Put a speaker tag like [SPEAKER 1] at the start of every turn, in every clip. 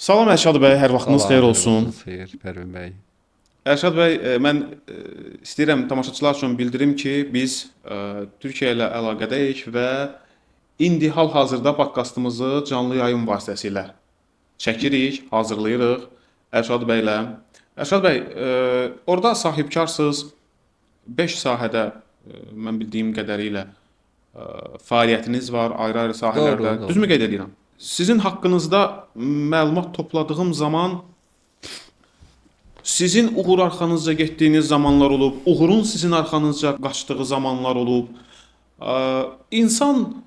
[SPEAKER 1] Salam Ərşad bəy, hər vaxtınız
[SPEAKER 2] Salam,
[SPEAKER 1] xeyir
[SPEAKER 2] xeyir
[SPEAKER 1] olsun.
[SPEAKER 2] olsun, xeyir, Pərvin bəy.
[SPEAKER 1] Ərşad bəy, mən istəyirəm tamaşaçılar üçün bildirim ki, biz Türkiyə ilə əlaqədəyik və indi hal-hazırda podkastımızı canlı yayım vasitəsilə çəkirik, hazırlayırıq Ərşad bəylə. Ərşad bəy, orada sahibkarsınız. 5 sahədə mən bildiyim qədərilə fəaliyyətiniz var, ayrı-ayrı sahələrdə.
[SPEAKER 2] Doğru,
[SPEAKER 1] Düzmü
[SPEAKER 2] doğru.
[SPEAKER 1] qeyd edirəm? Sizin haqqınızda məlumat topladığım zaman sizin uğur arxanızca getdiyiniz zamanlar olub, uğurun sizin arxanızca qaçdığı zamanlar olub. İnsan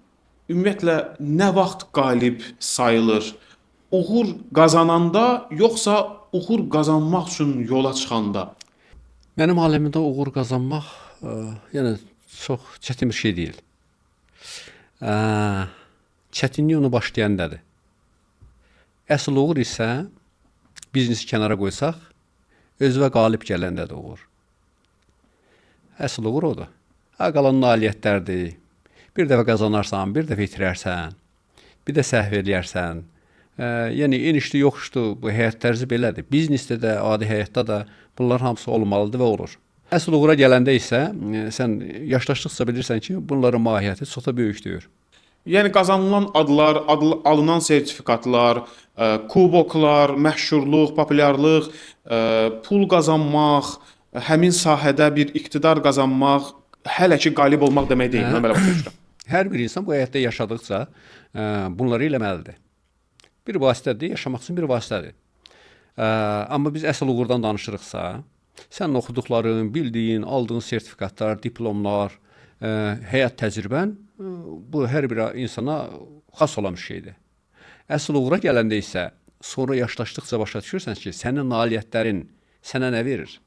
[SPEAKER 1] ümumiyyətlə nə vaxt qalib sayılır? Uğur qazananda, yoxsa uğur qazanmaq üçün yola çıxanda?
[SPEAKER 2] Mənim aləmimdə uğur qazanmaq, yəni çox çətin bir şey deyil. Çətinlik onu başlayandadır. Əsl uğur isə biznesi kənara qoysaq, özünə qalib gələndədir uğur. Əsl uğur odur. Qalan nailiyyətlərdir. Bir dəfə qazanarsan, bir dəfə itirərsən, bir də səhv eləyərsən. Yəni enişli yoxuşdu, bu həyat tərzi belədir. Biznesdə də, adi həyatda da bunlar hamısı olmalıdır və olur. Əsl uğura gələndə isə sən yaşlaşdıqca bilirsən ki, bunların mahiyyəti çox da böyükdür.
[SPEAKER 1] Yəni qazanılan adlar, alınan sertifikatlar, kuboklar, məşhurluq, populyarlıq, pul qazanmaq, həmin sahədə bir iqtidar qazanmaq hələ ki qalib olmaq demək deyil. Mən belə başa düşürəm.
[SPEAKER 2] Hər bir insan bu həyatda yaşadıqca bunları eləməlidir. Bir vasitədir, yaşamaq üçün bir vasitədir. Amma biz əsl uğurdan danışırıqsa, sən oxuduqların, bildiyin, aldığın sertifikatlar, diplomlar, həyat təcrübən bu hər bir insana xas olan bir şeydir. Əsl uğura gələndə isə sonra yaşlaşdıqca başa düşürsən ki, sənin nailiyyətlərin sənə nə verir?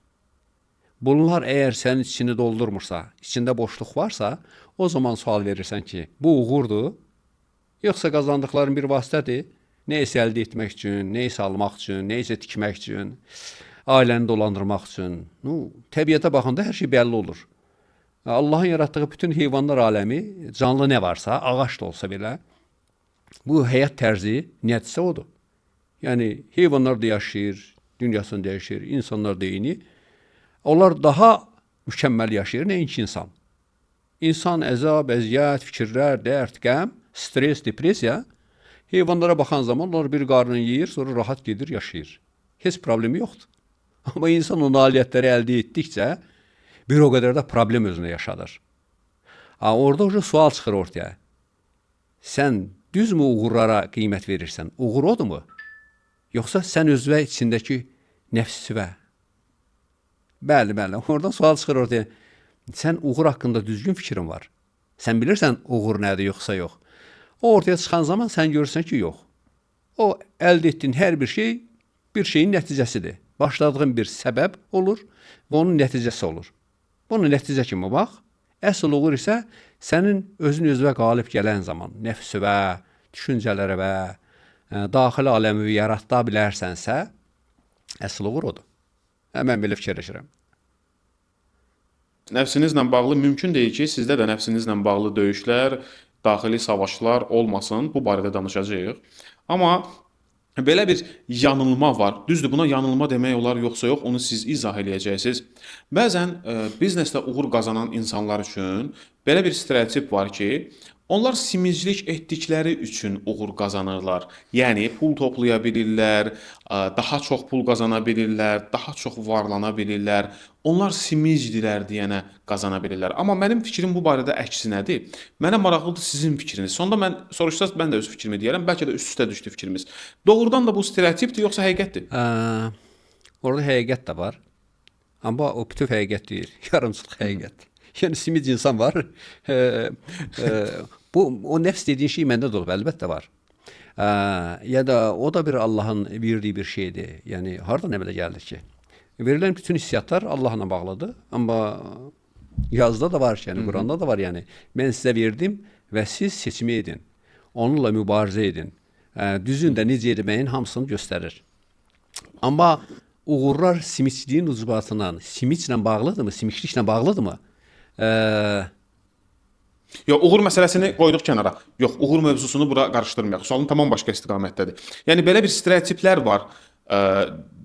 [SPEAKER 2] Bunlar əgər sənin içini doldurmursa, içində boşluq varsa, o zaman sual verirsən ki, bu uğurdur, yoxsa qazandıqların bir vasitədir, neysə əldə etmək üçün, neysə almaq üçün, neysə tikmək üçün, ailəni dolandırmaq üçün. Təbiətə baxanda hər şey bəlli olur. Allahın yaratdığı bütün heyvanlar aləmi, canlı nə varsa, ağac da olsa belə, bu həyat tərzi nəticə odur. Yəni, heyvanlar da yaşayır, dünyasını dəyişir, insanlar da eyni. Onlar daha mükəmməl yaşayır, nəinki insan. İnsan əzab, əziyyət, fikirlər, dərd, qəm, stres, depressiya, heyvanlara baxan zaman onlar bir qarnını yeyir, sonra rahat gedir, yaşayır. Heç problemi yoxdur. Amma insan o nailiyyətləri əldə etdikcə, bir o qədər də problem özünə yaşadır. Orada uca sual çıxır ortaya. Sən düzmü uğurlara qiymət verirsən? Uğur odur mu? Yoxsa sən özünə içindəki nəfsivə? Bəli. Oradan sual çıxır ortaya. Sən uğur haqqında düzgün fikrin var. Sən bilirsən uğur nədir, yoxsa yox. O ortaya çıxan zaman sən görürsən ki, yox. O əldə etdiyin hər bir şey bir şeyin nəticəsidir. Başladığın bir səbəb olur və onun nəticəsi olur. Bunun nəticə kimi bax, əsl uğur isə sənin özün özünə qalib gələn zaman, nəfsivə, düşüncələrə, daxili aləmi yarada bilərsənsə, əsl uğur odur. Mən belə fikirləşirəm.
[SPEAKER 1] Nəfsinizlə bağlı mümkün deyil ki, sizdə də nəfsinizlə bağlı döyüşlər, daxili savaşlar olmasın. Bu barədə danışacağıq. Amma belə bir yanılma var. Düzdür, buna yanılma demək olar, yoxsa yox, onu siz izah eləyəcəksiniz. Bəzən biznesdə uğur qazanan insanlar üçün belə bir stereotip var ki, onlar simiclik etdikləri üçün uğur qazanırlar. Yəni, pul toplaya bilirlər, daha çox pul qazana bilirlər, daha çox varlana bilirlər. Onlar simicdirlər deyənə qazana bilirlər. Amma mənim fikrim bu barədə əksinədir. Mənə maraqlıdır sizin fikriniz. Sonda mən soruşsaz, mən də öz fikrimi deyərəm. Bəlkə də üst-üstə düşdü fikrimiz. Doğrudan da bu stereotipdir, yoxsa həqiqətdir?
[SPEAKER 2] Orada həqiqət də var. Amma o bütöv həqiqət deyil. Yarımçılıq həqiqət. Yəni simic insan var. O nəfs dediyin şey məndə də olub, əlbəttə var. Ya da o da bir Allahın verdiyi bir şeydir. Yəni hardan əmələ gəldi ki? Verilən bütün hissiyatlar Allahla bağlıdır. Amma yazda da var, yəni Quranda da var, yəni mən sizə verdim və siz seçimi edin. Onunla mübarizə edin. Düzün də necə etməyin hamısını göstərir. Amma uğurlar simicliyin ucbatından, simiclə bağlıdırmı, simicliklə bağlıdırmı?
[SPEAKER 1] Yox, uğur məsələsini qoyduq kənara. Yox, uğur mövzusunu bura qarışdırmayaq. Sualın tamam başqa istiqamətdədir. Yəni belə bir stereotiplər var. Ə,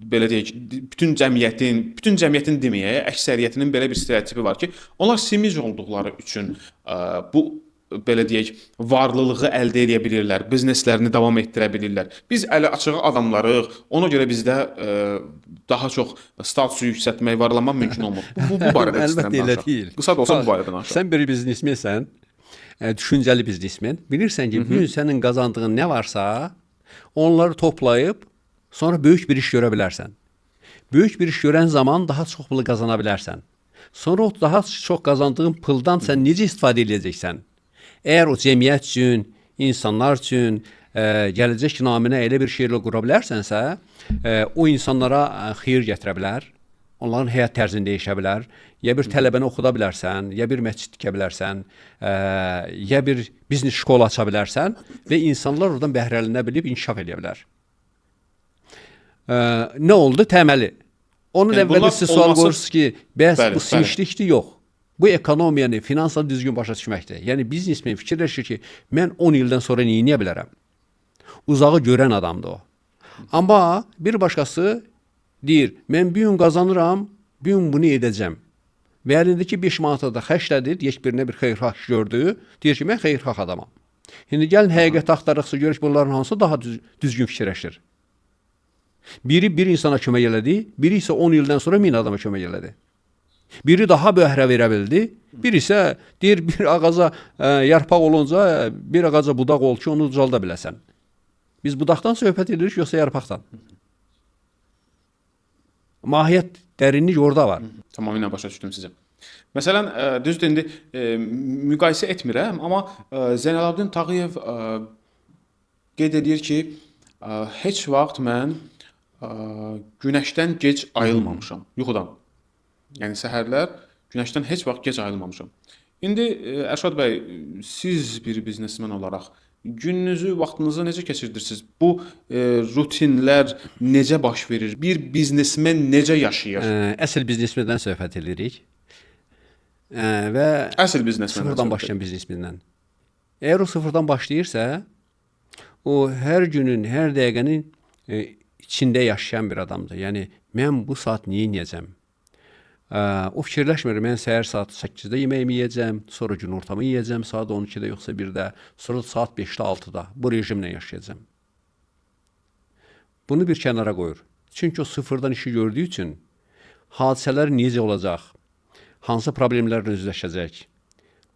[SPEAKER 1] belə deyək, bütün cəmiyyətin deməyək, əksəriyyətinin belə bir stereotipi var ki, onlar simic olduqları üçün bu belə deyək, varlılığı əldə edə bilirlər, bizneslərini davam etdirə bilirlər. Biz əli açığı adamlarıq. Ona görə bizdə daha çox statusu yüksəltmək, varlanmaq mümkün olmur. Bu barədə istəyirəm
[SPEAKER 2] Əlbəttə elə
[SPEAKER 1] danışaq.
[SPEAKER 2] deyil.
[SPEAKER 1] Qısa da olsa bu barədə danışaq.
[SPEAKER 2] Sən bir biznesmensən, düşüncəli biznesmen. Bilirsən ki, bu gün sənin qazandığın nə varsa, onları toplayıb sonra böyük bir iş görə bilərsən. Böyük bir iş görən zaman daha çox pul qazana bilərsən. Sonra o daha çox qazandığın puldan sən necə istifadə edəcəksən? Əgər o cəmiyyət üçün, insanlar üçün gələcək naminə elə bir şeylə qura bilərsənsə, o insanlara xeyir gətirə bilər. Onların həyat tərzini dəyişə bilər. Ya bir tələbəni oxuda bilərsən, ya bir məscid tikə bilərsən, ya bir biznes şkolu aça bilərsən və insanlar oradan bəhrələnə bilib inkişaf edə bilər. Nə oldu? Təməli. Onun
[SPEAKER 1] Yəni
[SPEAKER 2] əvvəldə
[SPEAKER 1] bunlar
[SPEAKER 2] siz sual
[SPEAKER 1] olması-
[SPEAKER 2] qoyursunuz ki, bəs
[SPEAKER 1] Bəli,
[SPEAKER 2] bu simişlikdir? Yox. Bu ekonomiyanı, finansal düzgün başa düşməkdir. Yəni biznesmen fikirləşir ki, mən 10 ildən sonra nə edə bilərəm? Uzağı görən adamdır o. Amma bir başqası deyir, mən bir gün qazanıram, bir gün bunu edəcəm. Və əlindəki 5 manatı da xərclədir, deyək birinə bir xeyirxah iş gördü, deyir ki, mən xeyirxah adamam. İndi gəlin həqiqət axtarıqsa görək bunların hansı daha düzgün fikirləşir. Biri bir insana kömək elədi, biri isə 10 ildən sonra 1000 adama kömək elədi. Biri daha bəhrə verə bildi, biri isə deyir bir ağaca yarpaq olunca bir ağaca budaq ol ki, onu ucalda biləsən. Biz budaqdan söhbət edirik yoxsa yarpaqdan? Mahiyyət, dərinlik orada var.
[SPEAKER 1] Tamamilə başa düşdüm sizə. Məsələn, düzdür indi müqayisə etmirəm, amma Zeynalabdin Tağıyev qeyd edir ki, heç vaxt mən günəşdən gec ayılmamışam, yuxudan. Yəni səhərlər günəşdən heç vaxt gec ayılmamışam. İndi Ərşad bəy, siz bir biznesmen olaraq gününüzü, vaxtınızı necə keçirirsiniz? Bu rutinlər necə baş verir? Bir biznesmen necə yaşayır?
[SPEAKER 2] Əsl biznesmendən söhbət edirik. Və
[SPEAKER 1] Əsl biznesmen.
[SPEAKER 2] sıfırdan başlayan biznesmendən. Əgər o sıfırdan başlayırsa, o hər günün, hər dəqiqənin içində yaşayan bir adamdır. Yəni mən bu saat nə edəcəm? O fikirləşmir, mən səhər saat 8-də yeməyimi yeyəcəm, sonra günortamı yeyəcəm, saat 12-də yoxsa 1-də, sonra saat 5-də, 6-da. Bu rejimlə yaşayacağam. Bunu bir kənara qoyur. Çünki o sıfırdan işi gördüyü üçün hadisələr necə olacaq, hansı problemlərlə üzləşəcək,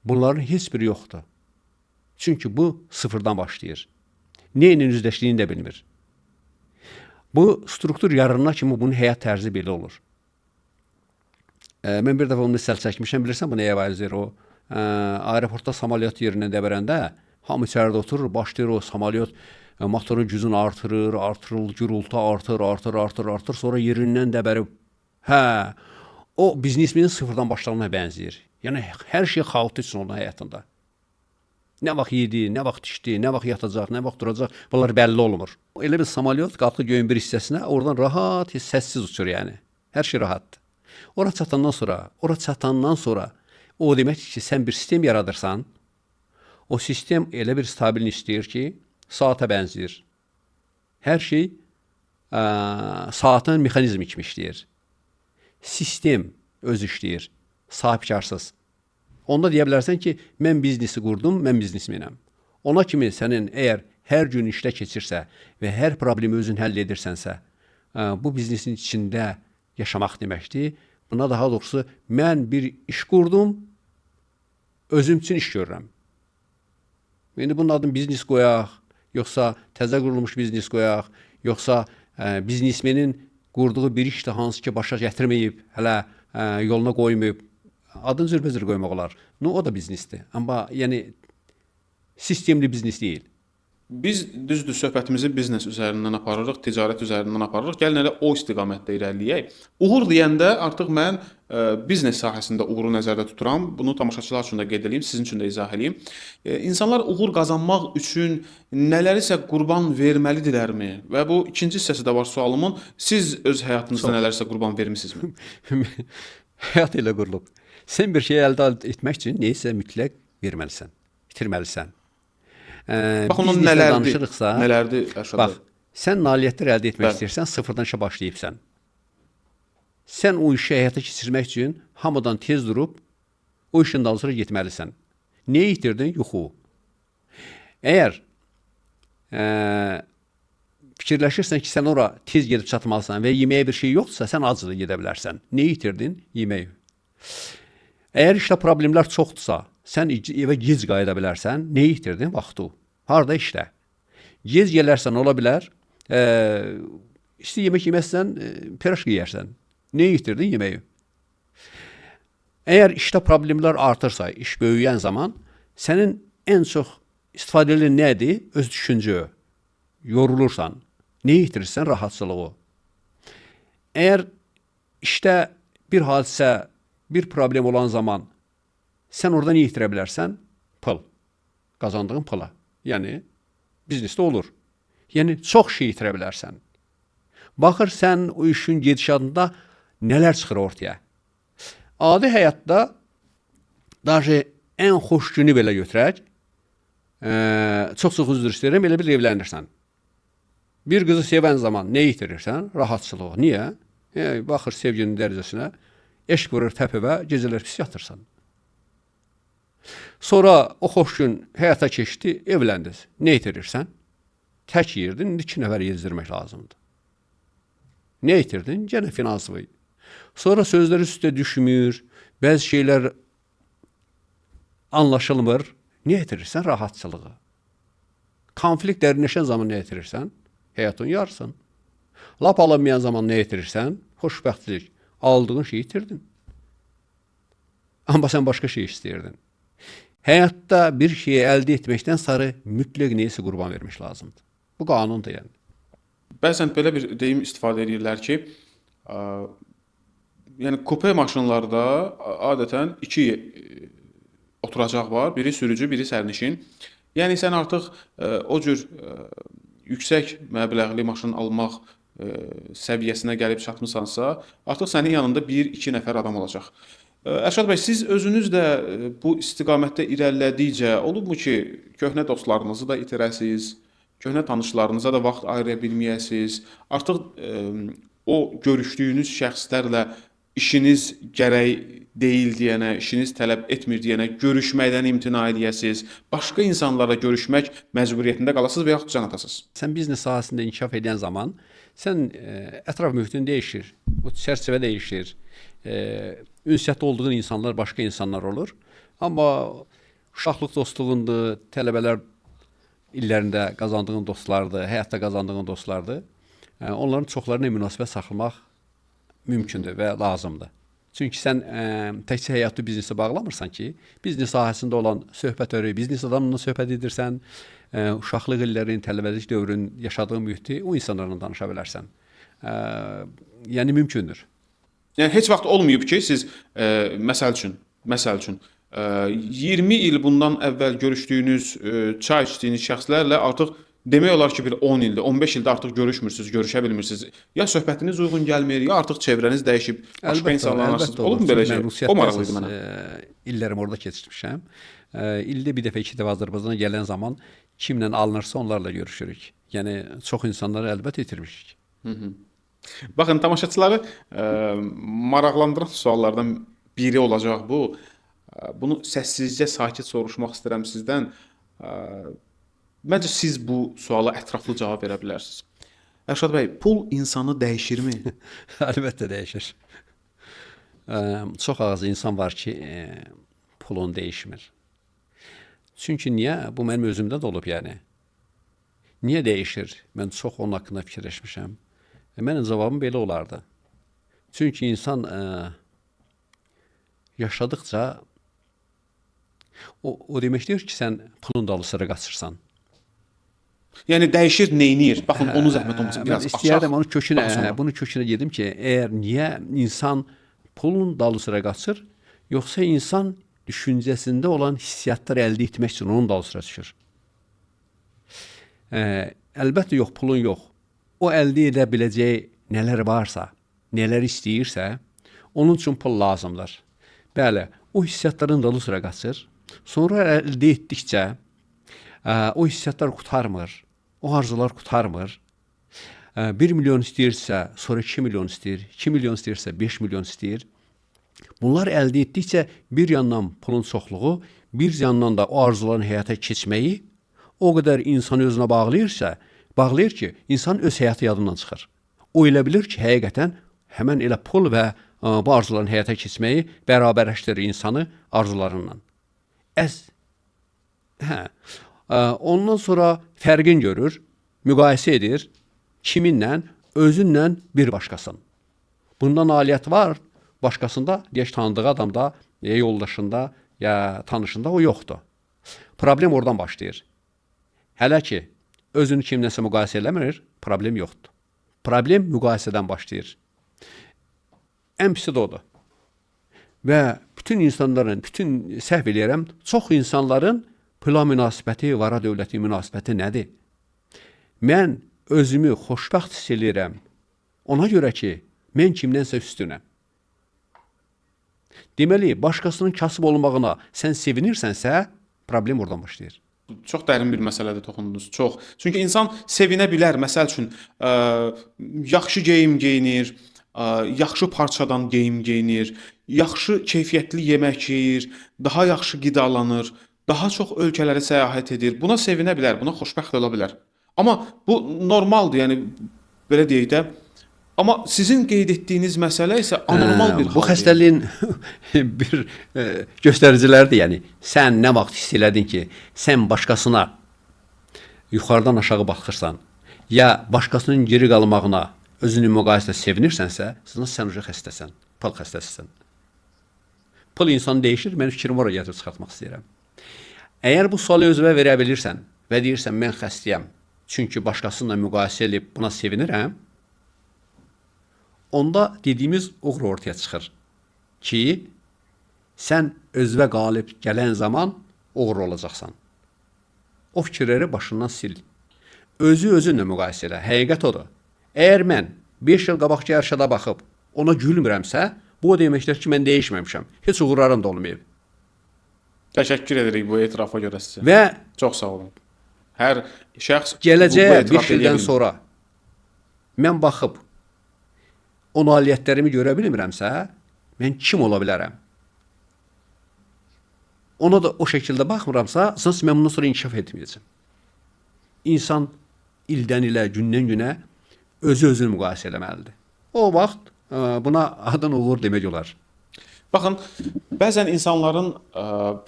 [SPEAKER 2] bunların heç biri yoxdur. Çünki bu sıfırdan başlayır. Nə ilə üzləşdiyini də bilmir. Bu struktur yaranana kimi bunun həyat tərzi belə olur. Mən bir dəfə onu misal çəkmişəm, bilirsən bu nəyə bənzəyir o? Aeroportda samolyot yerinə dəbərəndə hamı içəridə oturur, başlayır o samolyot motorun gücünü artırır, gürültü artır, sonra yerindən dəbərib. Hə, o biznesmenin sıfırdan başlamına bənzəyir. Yəni hər şey xaotikdir onun həyatında. Nə vaxt yedi, nə vaxt içdi, nə vaxt yatacaq, nə vaxt duracaq, bunlar bəlli olmur. Elə bir samolyot qalxır göyün bir hissəsinə, oradan rahat, səssiz uçur yəni. Hər şey rahatdır. Ora çatandan sonra o deməkdir ki, sən bir sistem yaradırsan, o sistem elə bir stabilini istəyir ki, saata bənzəyir. Hər şey saatın mexanizmi kimi işləyir. Sistem öz işləyir, sahibkarsız. Onda deyə bilərsən ki, mən biznesi qurdum, mən biznesmenəm. Ona kimi sənin əgər hər gün işlə keçirsə və hər problemi özün həll edirsənsə, bu biznesin içində yaşamaq deməkdir. Buna daha doğrusu mən bir iş qurdum, özüm üçün iş görürəm. İndi bunun adını biznes qoyaq, yoxsa təzə qurulmuş biznes qoyaq, yoxsa biznesmenin qurduğu bir işdə hansı ki başa gətirməyib, hələ yoluna qoymayıb, adını cürbəcür qoymaq olar. O da biznesdir. Amma yəni sistemli biznes deyil.
[SPEAKER 1] Biz düzdür söhbətimizi biznes üzərindən aparırıq, ticarət üzərindən aparırıq. Gəlin elə o istiqamətdə irəliləyək. Uğur deyəndə artıq mən biznes sahəsində uğuru nəzərdə tuturam. Bunu tamaşaçılar üçün də qeyd edeyim, sizin üçün də izah edeyim. İnsanlar uğur qazanmaq üçün nələrisə qurban verməlidirlərmi? Və bu ikinci hissəsi də var sualımın. Siz öz həyatınızda nələrisə qurban vermisinizmi?
[SPEAKER 2] Həyat elə qurulub. Sən bir şey əldə etmək üçün neysə mütləq verməlisən, itirməlisən.
[SPEAKER 1] Bax onun
[SPEAKER 2] Biznesdən
[SPEAKER 1] nələrdir?
[SPEAKER 2] danışırıqsa,
[SPEAKER 1] Nələrdir Ərşad
[SPEAKER 2] bax,
[SPEAKER 1] bəy?
[SPEAKER 2] sən nailiyyətlər əldə etmək
[SPEAKER 1] Bəli.
[SPEAKER 2] istəyirsən, sıfırdan işə başlayıbsan. Sən o işi həyata keçirmək üçün hamıdan tez durub o işin dalısına getməlisən. Nə itirdin? Yuxu. Əgər fikirləşirsən ki, sən ora tez gedib çatmalısan və yeməyə bir şey yoxdursa, sən ac da gedə bilərsən. Nə itirdin? Yemək. Əgər işdə problemlər çoxdursa, sən evə gec qayıda bilərsən. Nə itirdin? Vaxtı. Harda işlə? Gec gələrsən ola bilər. İşte yemək yeməzsən, piraşka yeyərsən. Nə itirdin? Yeməyi. Əgər işdə problemlər artırsa, iş böyüyən zaman sənin ən çox istifadə edilən nədir? Öz düşüncə. Yorulursan. Nə itirirsən? Rahatçılığı. Əgər işdə bir hadisə, bir problem olan zaman sən orada nə itirə bilərsən? Pul. Qazandığın pula. Yəni, biznesdə olur. Yəni, çox şey itirə bilərsən. Baxır, sən o işin gedişatında nələr çıxır ortaya. Adi həyatda dahi ən xoş günü belə götürək, çox-çox üzr istəyirəm, elə bir evlənirsən. Bir qızı sevən zaman nə itirirsən? Rahatçılığı. Niyə? Baxır sevginin dərəcəsinə, eşq vurur təpəvə, gecələr pis yatırsan. Sonra o xoş gün həyata keçdi, evləndiniz. Nə itirirsən? Tək yerdin, indi 2 nəfər yezdirmək lazımdır. Nə itirdin? Gənə finansıvı. Sonra sözlər üstə düşmür, bəzi şeylər anlaşılmır. Nə itirirsən? Rahatçılığı. Konflikt dərinləşən zaman nə itirirsən? Həyatın yarısın. Lap alınmayan zaman nə itirirsən? Xoşbəxtlik. Aldığın şeyi itirdin. Amma sən başqa şey istəyirdin. Həyatda bir şeyi əldə etməkdən sarı mütləq neysə qurban vermək lazımdır. Bu qanundur yəni.
[SPEAKER 1] Bəzən belə bir deyim istifadə edirlər ki, yəni kupe maşınlarda adətən 2 oturacaq var. Biri sürücü, biri sərnişin. Yəni sən artıq o cür yüksək məbləğli maşın almaq səviyyəsinə gəlib çatmısansa, artıq sənin yanında 1-2 nəfər adam olacaq. Ərşad bəy, siz özünüz də bu istiqamətdə irəlilədikcə olubmu ki, köhnə dostlarınızı da itirəsiniz, köhnə tanışlarınıza da vaxt ayıra bilməyəsiniz, artıq o görüşdüyünüz şəxslərlə işiniz gərək deyil deyənə, işiniz tələb etmir deyənə görüşməkdən imtina edəsiniz, başqa insanlarla görüşmək məcburiyyətində qalasınız və yaxud can atasınız.
[SPEAKER 2] Sən biznes sahəsində inkişaf edən zaman sən ətraf mühitin dəyişir, o çərçivə dəyişir. Ünsiyyətdə olduğun insanlar başqa insanlar olur. Amma uşaqlıq dostluğundur, tələbələr illərində qazandığın dostlardır, həyatda qazandığın dostlardır. Onların çoxlarına münasibət saxlamaq mümkündür və lazımdır. Çünki sən təkcə həyatı biznesə bağlamırsan ki, biznes sahəsində olan söhbətləri, biznes adamla söhbət edirsən, uşaqlıq illərin, tələbəlik dövrün yaşadığın mühiti o insanlarla danışa bilərsən. Yəni mümkündür.
[SPEAKER 1] Yəni heç vaxt olmayıb ki, siz məsəl üçün 20 il bundan əvvəl görüşdüyünüz, çay içdiyiniz şəxslərlə artıq demək olar ki, bir 10 ildir, 15 ildir artıq görüşmürsünüz, görüşə bilmirsiniz. Ya söhbətiniz uyğun gəlmir, ya artıq çevrəniz dəyişib, başqa insanlarla danışırsınız. Olub mu belə şey? O maraqlıydı mənə.
[SPEAKER 2] İllərim orada keçirmişəm. İldə bir dəfə, 2 dəfə Azərbaycana gələn zaman kimlə alınırsa onlarla görüşürük. Yəni çox insanları əlbəttə itirmişik.
[SPEAKER 1] Baxın, tamaşaçıları maraqlandıran suallardan biri olacaq bu. Bunu səssizcə sakit soruşmaq istəyirəm sizdən. Məncə siz bu suala ətraflı cavab verə bilərsiniz. Ərşad bəy, pul insanı dəyişirmi?
[SPEAKER 2] Əlbəttə dəyişir. Çox az insan var ki, pulun dəyişmir. Çünki niyə? Bu mənim özümdə də olub yəni. Niyə dəyişir? Mən çox onun haqqında fikirləşmişəm. Mənim cavabım belə olardı. Çünki insan yaşadıkça o demək deyir ki, sən pulun dalı sıra qaçırsan.
[SPEAKER 1] Yəni dəyişir, neynir? Baxın, onu zəhmət olmasın, biraz
[SPEAKER 2] açaq. Mən istəyərdim onun kökünə,
[SPEAKER 1] baxın.
[SPEAKER 2] bunun kökünə gedim ki, əgər niyə insan pulun dalı sıra qaçır, yoxsa insan düşüncəsində olan hissiyatları əldə etmək üçün onun dalı sıra düşür. Əlbəttə yox, pulun yox. O əldə edə biləcəyi nələr varsa, nələr istəyirsə, onun üçün pul lazımdır. Bəli, o hissiyatların dalı sıra qaçır. Sonra əldə etdikcə o hissiyatlar qurtarmır, o arzular qurtarmır. 1 milyon istəyirsə, sonra 2 milyon istəyir, 2 milyon istəyirsə 5 milyon istəyir. Bunlar əldə etdikcə bir yandan pulun çoxluğu, bir yandan da o arzuların həyata keçməyi o qədər insanı özünə bağlayır ki, insan öz həyatı yadından çıxır. O elə bilir ki, həqiqətən həmən elə pul və bu arzuların həyata keçməyi bərabərləşdirir insanı arzularından. Ondan sonra fərqin görür, müqayisə edir, kiminlə, özünlə bir başqasın. Bundan nailiyyət var, başqasında, deyək tanıdığı adamda, ya yoldaşında, ya tanışında o yoxdur. Problem oradan başlayır. Hələ ki, özünü kimdənsə müqayisə eləmir, problem yoxdur. Problem müqayisədən başlayır. Ən pisi də odur. Və bütün insanların, səhv eləyərəm, çox insanların pula münasibəti, vara dövləti münasibəti nədir? Mən özümü xoşbəxt hiss eləyirəm. Ona görə ki, mən kimdənsə üstünəm. Deməli, başqasının kasıb olmağına sən sevinirsənsə, problem oradan başlayır.
[SPEAKER 1] Çox dərin bir məsələdə toxundunuz. Çox. Çünki insan sevinə bilər. Məsəl üçün, yaxşı geyim geyinir, yaxşı parçadan geyim geyinir, yaxşı keyfiyyətli yemək yeyir, daha yaxşı qidalanır, daha çox ölkələrə səyahət edir. Buna sevinə bilər, buna xoşbəxt ola bilər. Amma bu normaldır, yəni belə deyək də. Amma sizin qeyd etdiyiniz məsələ isə anormal bir haldır.
[SPEAKER 2] Bu xəstəliyin bir göstəriciləridir. Yəni sən nə vaxt hiss elədin ki, sən başqasına yuxarıdan aşağı baxırsan, ya başqasının geri qalmağına özünü müqayisədə sevinirsənsə, sən uca xəstəsən, pul xəstəsisən. Pul insan dəyişir, mən fikrimi oraya gətirib çıxartmaq istəyirəm. Əgər bu sualı özünə verə bilirsən və deyirsən, mən xəstəyəm, çünki başqasıyla müqayisə edib buna sevinirəm, onda dediyimiz uğur ortaya çıxır ki, sən özünə qalib gələn zaman uğur olacaqsan. O fikirləri başından sil. Özünlə müqayisə elə. Həqiqət odur. Əgər mən 5 il qabaqki Ərşada baxıb ona gülmürəmsə, bu o deməkdir ki, mən dəyişməmişəm. Heç uğurlarım da olmayıb.
[SPEAKER 1] Təşəkkür edirik bu etirafa görə sizə.
[SPEAKER 2] Və
[SPEAKER 1] çox sağ olun. Hər şəxs
[SPEAKER 2] gələcəyə 5 ildən sonra mən baxıb o nailiyyətlərimi görə bilmirəmsə, mən kim ola bilərəm? Ona da o şəkildə baxmıramsa, mən bundan sonra inkişaf etməyəcəm. İnsan ildən ilə, gündən günə özünü müqayisə eləməlidir. O vaxt buna adın uğur demək olar.
[SPEAKER 1] Baxın, bəzən insanların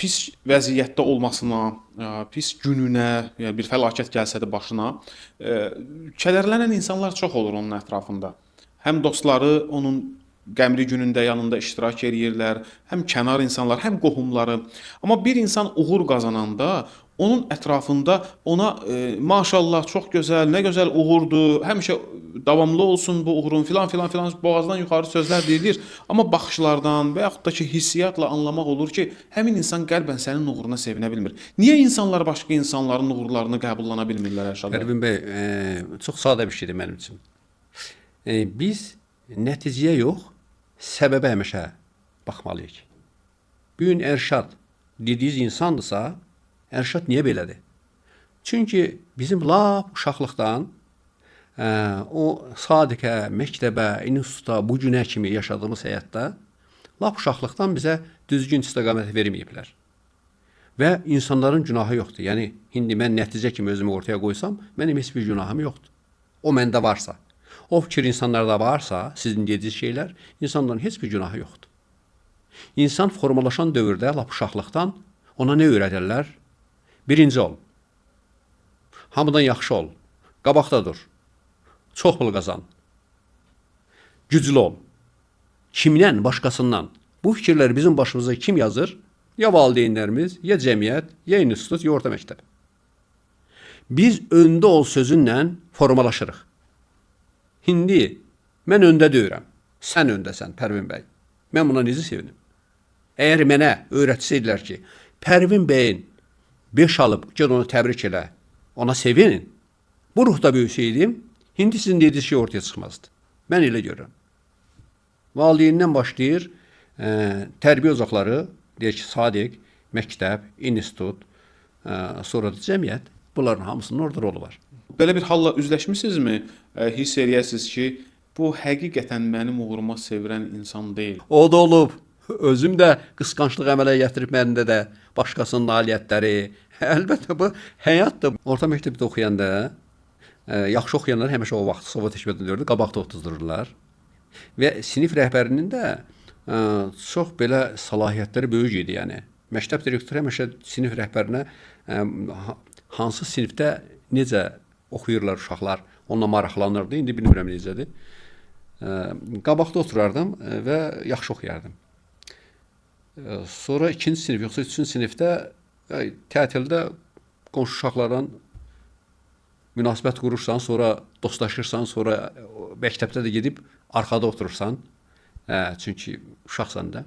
[SPEAKER 1] pis vəziyyətdə olmasına, pis gününə, yəni bir fəlakət gəlsə də başına, kədərlənən insanlar çox olur onun ətrafında. Həm dostları onun qəmli günündə yanında iştirak edirlər, həm kənar insanlar, həm qohumları. Amma bir insan uğur qazananda onun ətrafında ona maşallah çox gözəl, nə gözəl uğurdur, həmişə davamlı olsun bu uğurun filan boğazdan yuxarı sözlər deyilir. Amma baxışlardan və yaxud da ki hissiyatla anlamaq olur ki, həmin insan qəlbən sənin uğuruna sevinə bilmir. Niyə insanlar başqa insanların uğurlarını qəbullana bilmirlər Ərşad bəy?
[SPEAKER 2] Pərvin bəy, çox sadə bir şeydir mənim üçün. Biz nəticəyə yox, səbəbə həmişə baxmalıyıq. Bu gün Ərşad dediyiniz insandırsa, Ərşad niyə belədir? Çünki bizim lap uşaqlıqdan o sadiqə, məktəbə, instituta, bu günə kimi yaşadığımız həyatda lap uşaqlıqdan bizə düzgün istiqamət verməyiblər. Və insanların günahı yoxdur. Yəni, indi mən nəticə kimi özümü ortaya qoysam, mənim heç bir günahım yoxdur. O məndə varsa. O fikir insanlarda varsa, sizin dediyiniz şeylər, insanların heç bir günahı yoxdur. İnsan formalaşan dövrdə, lap uşaqlıqdan ona nə öyrədirlər? Birinci ol. Hamıdan yaxşı ol. Qabaqda dur. Çox pul qazan. Güclü ol. Kimdən? Başqasından. Bu fikirləri bizim başımıza kim yazır? Ya valideynlərimiz, ya cəmiyyət, ya institut, ya orta məktəb. Biz öndə ol sözünlə formalaşırıq. İndi mən öndə deyirəm. Sən öndəsən, Pərvin bəy. Mən buna necə sevinim? Əgər mənə öyrətsəydilər ki, Pərvin bəyin 5 alıb, gəl onu təbrik elə, ona sevinin. Bu ruhda böyüsəydim, indi sizin dediyiniz şey ortaya çıxmazdı. Mən elə görürəm. Valideynindən başlayır, tərbiyə ocaqları, deyək ki, sadiq, məktəb, institut, sonra da cəmiyyət. Bunların hamısının orada rolu var.
[SPEAKER 1] Belə bir halla üzləşmisinizmi? Hiss eləyəsiniz ki, bu həqiqətən mənim uğuruma sevirən insan deyil.
[SPEAKER 2] O da olub. Özüm də qısqanclıq əmələ gətirib məndə də başqasının nailiyyətləri. Əlbəttə bu həyatdır. Orta məktəbdə oxuyanda yaxşı oxuyanlar həmişə o vaxt Sovet hökumətində qabaqda otuzdururlar. Və sinif rəhbərinin də çox belə səlahiyyətləri böyük idi, yəni. Məktəb direktoru həmişə sinif rəhbərinə hansı sinifdə necə oxuyurlar uşaqlar, onunla maraqlanırdı. İndi bilmirəm necədir. Qabaqda oturardım və yaxşı oxuyardım. Sonra ikinci sinif, yoxsa üçüncü sinifdə tətildə qonşu uşaqlardan münasibət qurursan, sonra dostlaşırsan, sonra məktəbdə də gedib arxada oturursan. Çünki uşaqsan da,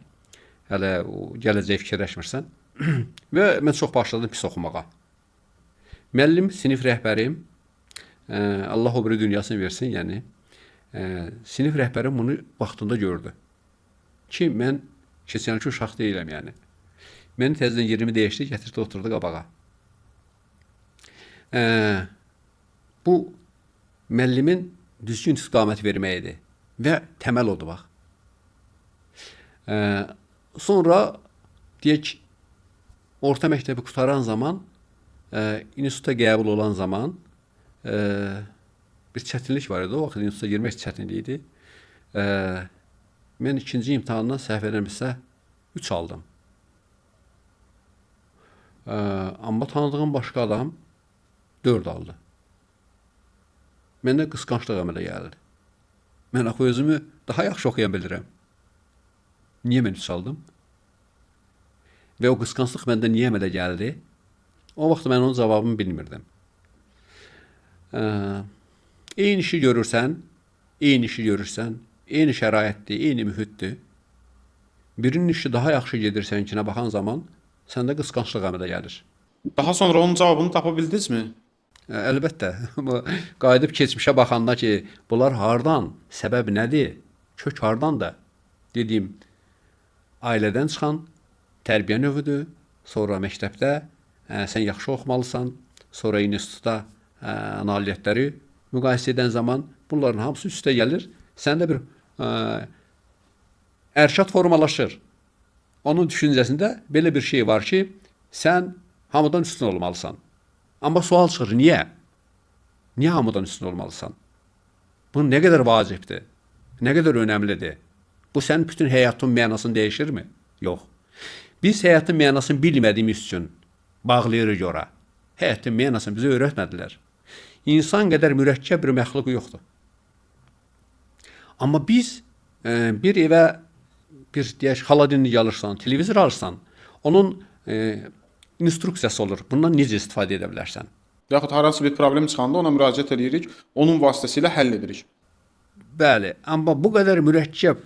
[SPEAKER 2] hələ o gələcəyi fikirləşmirsən. Və mən çox başladım pis oxumağa. Müəllim, sinif rəhbərim, Allah o biri dünyasını versin, yəni, sinif rəhbərim bunu vaxtında gördü. Ki, mən keçənki uşaq deyiləm, yəni. Məni təzədən yerimi dəyişdi, gətirdi, oturdu qabağa. Bu, müəllimin düzgün istiqamət verməyidir və təməl odur, bax. Sonra, deyək, orta məktəbi qutaran zaman, instituta qəbul olan zaman bir çətinlik var idi. O vaxt instituta girmək çətinlik idi. Mən ikinci imtahandan səhv eləmirəmsə 3 aldım. Amma tanıdığım başqa adam 4 aldı. Məndə qısqanclıq əmələ gəldi. Mən axı özümü daha yaxşı oxuya bilirəm. Niyə mən 3 aldım? Və o qısqanclıq məndə niyə əmələ gəldi? O vaxt mən onun cavabını bilmirdim. Eyni işi görürsən, eyni şəraitdir, eyni mühitdir. Birinin işi daha yaxşı gedirsən ikinə baxan zaman, səndə qısqanclıq əmələ gəlir.
[SPEAKER 1] Daha sonra onun cavabını tapa bildinizmi?
[SPEAKER 2] Əlbəttə. Qayıdıb keçmişə baxanda ki, bunlar hardan, səbəb nədir, kök hardandır? Dediyim, ailədən çıxan tərbiyə növüdür, sonra məktəbdə sən yaxşı oxumalısan, sonra institutda nailiyyətləri müqayisə edən zaman bunların hamısı üstə gəlir. Səndə bir ərşad formalaşır. Onun düşüncəsində belə bir şey var ki, sən hamıdan üstün olmalısan. Amma sual çıxır, niyə? Niyə hamıdan üstün olmalısan? Bu nə qədər vacibdir? Nə qədər önəmlidir? Bu sənin bütün həyatın mənasını dəyişirmi? Yox. Biz həyatın mənasını bilmədiyimiz üçün bağlayırıq ora. Həyatın mənasını bizə öyrətmədilər. İnsan qədər mürəkkəb bir məxluq yoxdur. Amma biz bir evə bir deyək, xaladinlik alırsan, televizor alırsan, onun instruksiyası olur. Bundan necə istifadə edə bilərsən?
[SPEAKER 1] Yaxud harası bir problem çıxanda ona müraciət edirik, onun vasitəsilə həll edirik.
[SPEAKER 2] Bəli, amma bu qədər mürəkkəb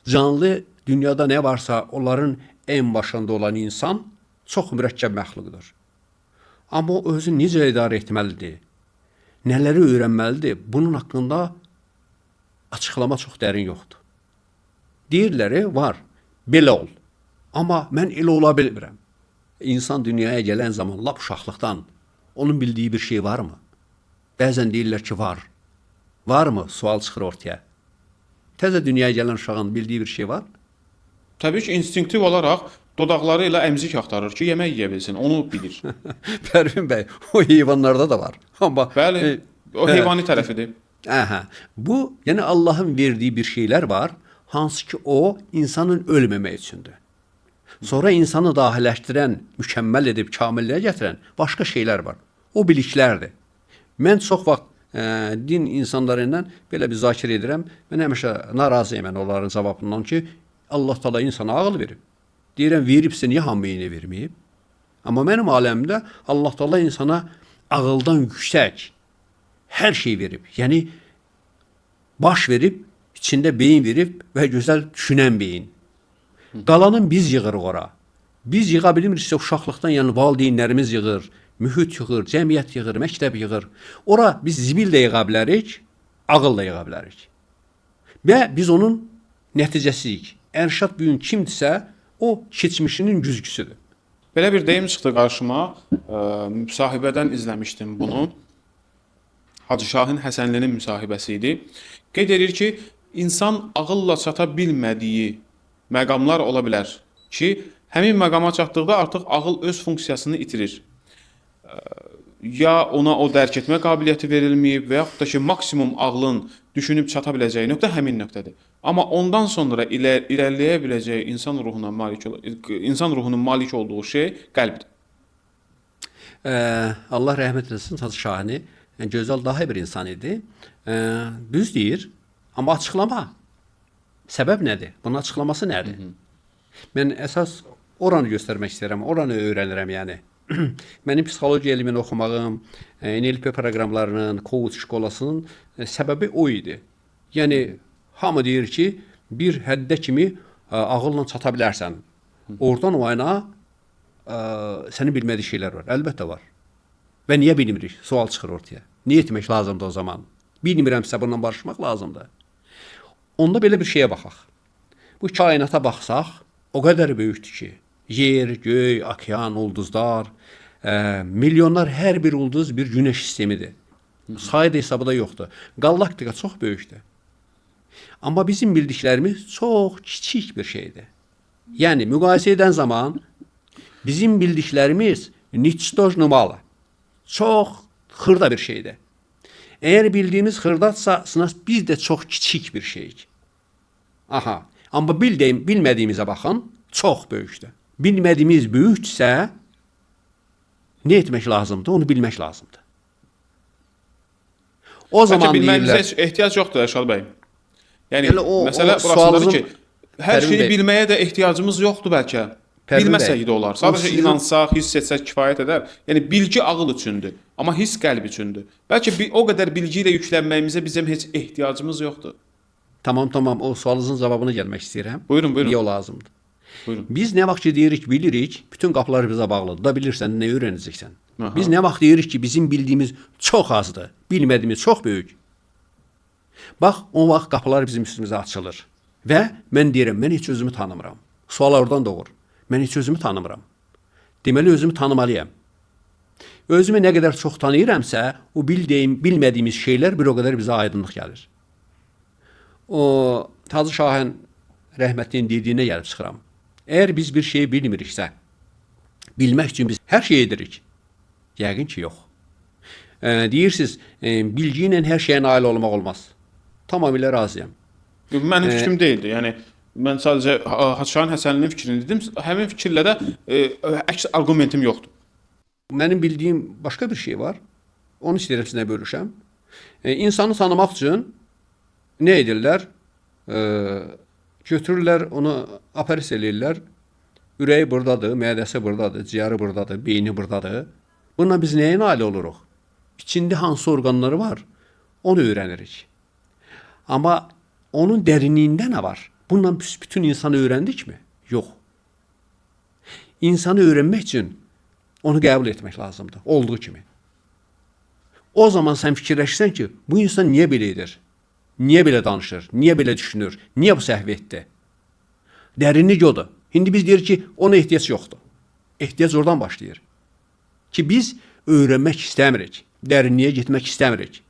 [SPEAKER 2] canlı dünyada nə varsa onların ən başında olan insan çox mürəkkəb məxluqdur. Amma o özü necə idarə etməlidir? Nələri öyrənməlidir? Bunun haqqında açıqlama çox dərin yoxdur. Deyirlər, var, belə ol. Amma mən elə ola bilmirəm. İnsan dünyaya gələn zaman, lap uşaqlıqdan onun bildiyi bir şey varmı? Bəzən deyirlər ki, var. Varmı? Sual çıxır ortaya. Təzə dünyaya gələn uşağın bildiyi bir şey var?
[SPEAKER 1] Təbii ki, instinktiv olaraq dodaqları ilə əmzik axtarır ki, yemək yeyə bilsin, onu bilir.
[SPEAKER 2] Pərvin bəy, o heyvanlarda da var. Amma
[SPEAKER 1] Bəli, o heyvani tərəfidir.
[SPEAKER 2] Bu, yəni Allahın verdiyi bir şeylər var, hansı ki o insanın ölməmək üçündür. Sonra insanı dahiləşdirən, mükəmməl edib kamilliyə gətirən başqa şeylər var. O biliklərdir. Mən çox vaxt din insanları ilə belə bir zakir edirəm. Mən həmişə narazıyım onların cavabından ki, Allah Taala insana ağıl verib. Deyirəm, veribsə niyə hamıyını verməyib? Amma mənim aləmdə Allah Taala insana ağıldan yüksək hər şey verib. Yəni baş verib, içində beyin verib və gözəl düşünən beyin. Qalanın biz yığırıq ora. Biz yığa bilmiriksə uşaqlıqdan, yəni valideynlərimiz yığır, mühit yığır, cəmiyyət yığır, məktəb yığır. Ora biz zibil də yığa bilərik, ağıl da yığa bilərik. Və biz onun nəticəsiyik. Ərşad bugün kimdirsə, O keçmişinin güzgüsüdür.
[SPEAKER 1] Belə bir deyim çıxdı qarşıma. Müsahibədən izləmişdim bunu. Hacı Şahin Həsənlinin müsahibəsi idi. Qeyd edir ki, insan ağılla çata bilmədiyi məqamlar ola bilər ki, həmin məqama çatdıqda artıq ağıl öz funksiyasını itirir. Ya ona o dərk etmə qabiliyyəti verilməyib və yaxud da ki, maksimum ağlın düşünüb çata biləcəyi nöqtə həmin nöqtədir. Amma ondan sonra irəliləyə biləcəyi insan ruhunun malik olduğu şey qəlbdir.
[SPEAKER 2] Allah rəhmət etsin Hacı Şahini. Gözəl daha bir insan idi. Düz deyir, amma açıqlama. Səbəb nədir? Bunun açıqlaması nədir? Mən əsas oranı göstərmək istəyirəm, oranı öyrənirəm yəni. Mənim psixologiya elmini oxumağım, NLP proqramlarının, coach şkolasının səbəbi o idi. Yəni, hamı deyir ki, bir həddə kimi ağılla çata bilərsən. Oradan o yana sənin bilmədiyi şeylər var. Əlbəttə var. Və niyə bilmirik? Sual çıxır ortaya. Niyə etmək lazımdır o zaman? Bilmirəmsə bununla barışmaq lazımdır. Onda belə bir şeyə baxaq. Bu kainata baxsaq, o qədər böyükdür ki, yer, göy, okean, ulduzlar, milyonlar hər bir ulduz bir günəş sistemidir. Sayı da hesabı da yoxdur. Galaktika çox böyükdür. Amma bizim bildiklərimiz çox kiçik bir şeydir. Yəni, müqayisə edən zaman bizim bildiklərimiz niçtoz numalı. Çox xırda bir şeydir. Əgər bildiyimiz xırdadsa, biz də çox kiçik bir şeyik. Aha, amma bilmədiyimizə baxın, çox böyükdür. Bilmədiyimiz böyüksə, nə etmək lazımdır? Onu bilmək lazımdır. O zaman
[SPEAKER 1] bilməyimizə heç ehtiyac yoxdur Ərşad bəy. Yəni,
[SPEAKER 2] o
[SPEAKER 1] məsələ burasındadır ki, hər şeyi bilməyə də ehtiyacımız yoxdur bəlkə. Bilməsək də olar. Sadəcə inansaq, hiss etsək kifayət edər. Yəni, bilgi ağıl üçündür, amma hiss qəlb üçündür. Bəlkə o qədər bilgi ilə yüklənməyimizə bizim heç ehtiyacımız yoxdur.
[SPEAKER 2] Tamam, o sualınızın cavabına gəlmək istəyirəm.
[SPEAKER 1] Buyurun.
[SPEAKER 2] Niyə o lazımdır?
[SPEAKER 1] Buyurun.
[SPEAKER 2] Biz nə vaxt ki deyirik, bilirik, bütün qapılar bizə bağlıdır. Da bilirsən, nə öyrənəcəksən.
[SPEAKER 1] Aha.
[SPEAKER 2] Biz nə vaxt deyirik ki, bizim bildiyimiz çox azdır, bilmədiyimiz çox böyük. Bax, o vaxt qapılar bizim üstümüzə açılır. Və mən deyirəm, mən heç özümü tanımıram. Sual oradan doğur. Mən heç özümü tanımıram. Deməli, özümü tanımalıyam. Özümü nə qədər çox tanıyıramsə, o bilmədiyimiz şeylər bir o qədər bizə aydınlıq gəlir. O, Hacı Şahin rəhmətlinin dediyinə gəlib çıxıram. Əgər biz bir şeyi bilmiriksə, bilmək üçün biz hər şey edirik. Yəqin ki, yox. Deyirsiniz, bilgi ilə hər şeyə nail olmaq olmaz. Tamamilə razıyam.
[SPEAKER 1] Mənim fikrim deyildi. Yəni, mən sadəcə Hacı Şahin Həsənlinin fikrini dedim. Həmin fikirlə də əks arqumentim yoxdur.
[SPEAKER 2] Mənim bildiyim başqa bir şey var. Onu istəyirəm sizinlə bölüşəm. İnsanı tanımaq üçün nə edirlər? Götürürlər, onu operasiya eləyirlər. Ürəyi buradadır, mədəsi buradadır, ciyarı buradadır, beyni buradadır. Bununla biz nəyə nail oluruq? İçində hansı orqanları var? Onu öyrənirik. Amma onun dərinliyində nə var? Bununla bütün insanı öyrəndikmi? Yox. İnsanı öyrənmək üçün onu qəbul etmək lazımdır, olduğu kimi. O zaman sən fikirləşsən ki, bu insan niyə belə edir? Niyə belə danışır? Niyə belə düşünür? Niyə bu səhv etdi? Dərinlik odur. İndi biz deyirik ki, ona ehtiyac yoxdur. Ehtiyac oradan başlayır. Ki biz öyrənmək istəmirik, dərinliyə getmək istəmirik.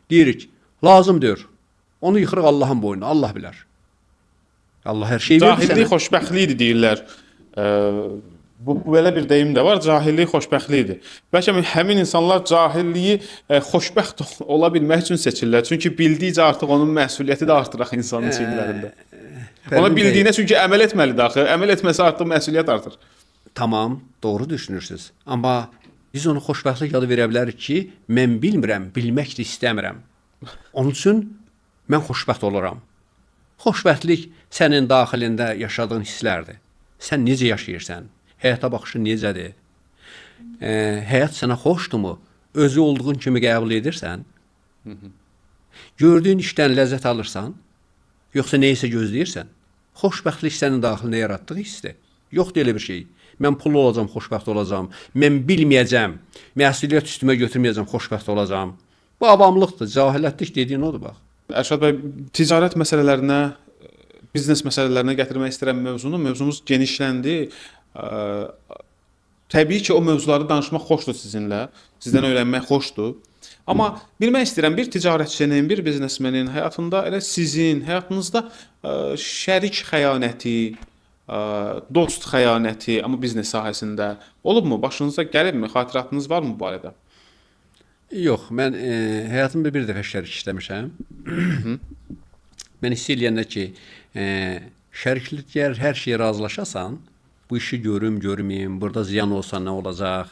[SPEAKER 2] Deyirik, lazım deyir. Onu yıxırıq Allahın boynuna, Allah bilər. Allah hər şeyi verdi sənə.
[SPEAKER 1] Cahillik xoşbəxtlikdir deyirlər. Bu belə bir deyim də var, cahillik xoşbəxtlikdir. Bəlkə həmin insanlar cahilliyi xoşbəxt ola bilmək üçün seçirlər. Çünki bildikcə artıq onun məsuliyyəti də artır axı insanın çiyinlərində. Ona bildiyinə çünki əməl etməlidir axı. Əməl etməsə artıq məsuliyyət artır.
[SPEAKER 2] Tamam, doğru düşünürsünüz. Amma biz onu xoşbəxtlik adı verə bilərik ki, mən bilmirəm, bilmək də istəmirəm. Onun üçün mən xoşbəxt oluram. Xoşbəxtlik sənin daxilində yaşadığın hisslərdir. Sən necə yaşayırsan? Həyata baxışın necədir? Həyat sənə xoşdurmu? Özü olduğun kimi qəbul edirsən? Gördüyün işdən ləzzət alırsan? Yoxsa neysə gözləyirsən? Xoşbəxtlik sənin daxilində yaratdığı hissdir. Yoxdur elə bir şey. Mən pullu olacam, xoşbəxt olacam. Mən bilməyəcəm, məsuliyyət üstümə götürməyəcəm, xoşbəxt olacam. Bu avamlıqdır, cahilətlik dediyin odur bax.
[SPEAKER 1] Ərşad bəy, ticarət məsələlərinə biznes məsələlərinə gətirmək istəyirəm mövzunu. Mövzumuz genişləndi. Ə, Təbii ki, o mövzuları danışmaq xoşdur sizinlə. Sizdən öyrənmək xoşdur. Amma bilmək istəyirəm, bir ticarətçinin, bir biznesmenin həyatında elə sizin həyatınızda şərik xəyanəti, dost xəyanəti, amma biznes sahəsində olubmu? Başınıza gəlibmi? Xatirətiniz varmı bu barədə?
[SPEAKER 2] Yox, mən həyatımda bir dəfə şərik işləmişəm. Mən hiss eləyəndə ki, şərikliklər hər şeyə razılaşasan, bu işi görüm, görməyim, burada ziyan olsa nə olacaq?